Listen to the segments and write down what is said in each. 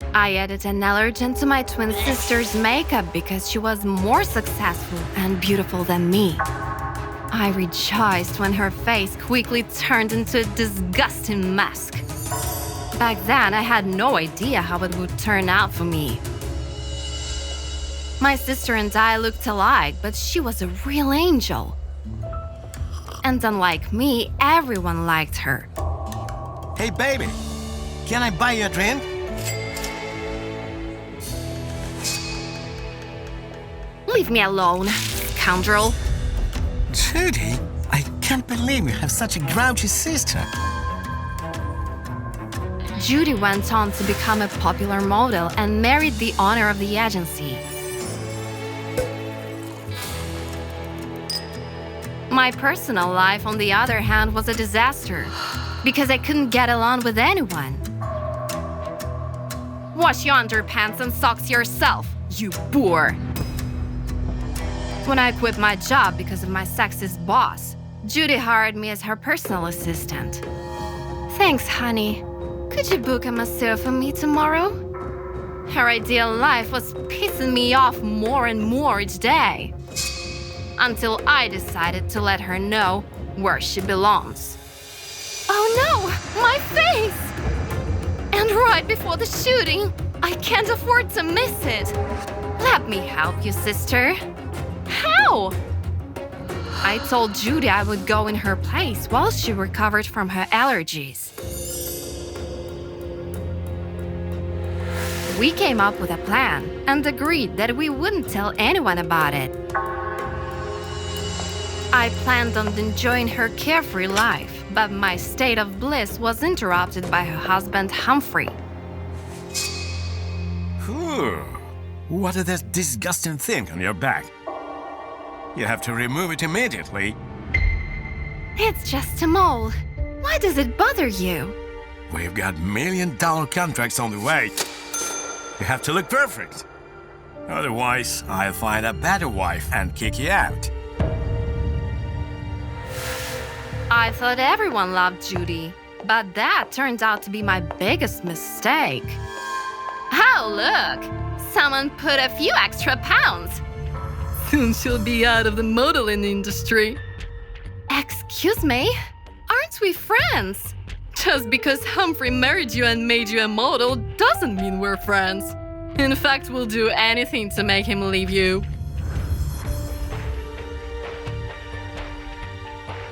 I added an allergen to my twin sister's makeup because she was more successful and beautiful than me. I rejoiced when her face quickly turned into a disgusting mask. Back then, I had no idea how it would turn out for me. My sister and I looked alike, but she was a real angel. And unlike me, everyone liked her. Hey, baby, can I buy you a drink? Leave me alone, scoundrel. Judy, I can't believe you have such a grouchy sister. Judy went on to become a popular model and married the owner of the agency. My personal life, on the other hand, was a disaster because I couldn't get along with anyone. Wash your underpants and socks yourself, you boor. When I quit my job because of my sexist boss, Judy hired me as her personal assistant. Thanks, honey. Could you book a masseur for me tomorrow? Her ideal life was pissing me off more and more each day, until I decided to let her know where she belongs. Oh no, my face! And right before the shooting, I can't afford to miss it. Let me help you, sister. How? I told Judy I would go in her place while she recovered from her allergies. We came up with a plan and agreed that we wouldn't tell anyone about it. I planned on enjoying her carefree life, but my state of bliss was interrupted by her husband, Humphrey. What is that disgusting thing on your back? You have to remove it immediately. It's just a mole. Why does it bother you? We've got $1 million contracts on the way. You have to look perfect. Otherwise, I'll find a better wife and kick you out. I thought everyone loved Judy, but that turned out to be my biggest mistake. Oh, look! Someone put a few extra pounds. Soon she'll be out of the modeling industry. Excuse me? Aren't we friends? Just because Humphrey married you and made you a model doesn't mean we're friends. In fact, we'll do anything to make him leave you.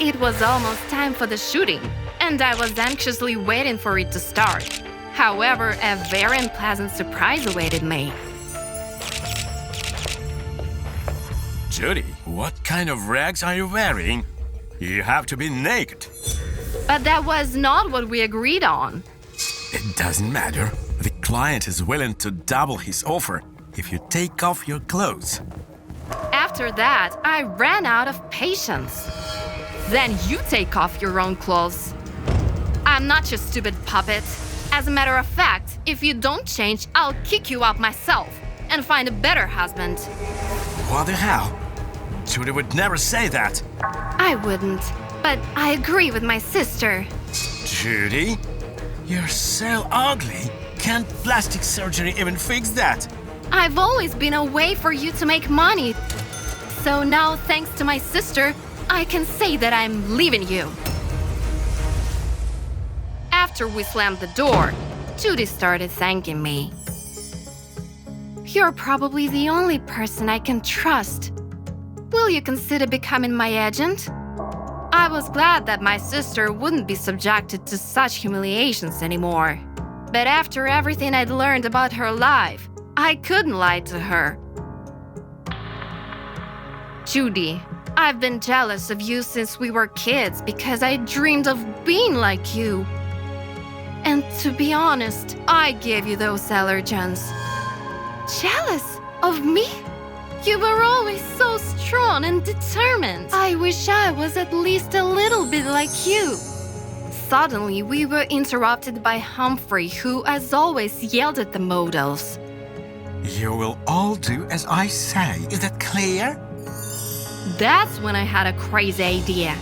It was almost time for the shooting, and I was anxiously waiting for it to start. However, a very unpleasant surprise awaited me. Judy, what kind of rags are you wearing? You have to be naked. But that was not what we agreed on. It doesn't matter. The client is willing to double his offer if you take off your clothes. After that, I ran out of patience. Then you take off your own clothes. I'm not your stupid puppet. As a matter of fact, if you don't change, I'll kick you out myself and find a better husband. What the hell? Judy would never say that. I wouldn't, but I agree with my sister. Judy, you're so ugly. Can't plastic surgery even fix that? I've always been a way for you to make money. So now, thanks to my sister, I can say that I'm leaving you. After we slammed the door, Judy started thanking me. You're probably the only person I can trust. Will you consider becoming my agent? I was glad that my sister wouldn't be subjected to such humiliations anymore. But after everything I'd learned about her life, I couldn't lie to her. Judy, I've been jealous of you since we were kids because I dreamed of being like you. And to be honest, I gave you those allergens. Jealous of me? You were always so strong and determined. I wish I was at least a little bit like you. Suddenly, we were interrupted by Humphrey, who, as always, yelled at the models. You will all do as I say. Is that clear? That's when I had a crazy idea.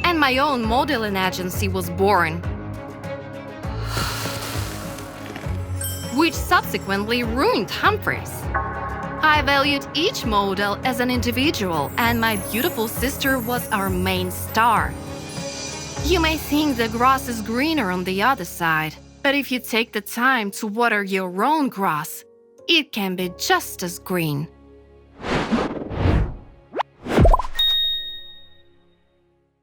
And my own modeling agency was born. which subsequently ruined Humphreys. I valued each model as an individual, and my beautiful sister was our main star. You may think the grass is greener on the other side, but if you take the time to water your own grass, it can be just as green.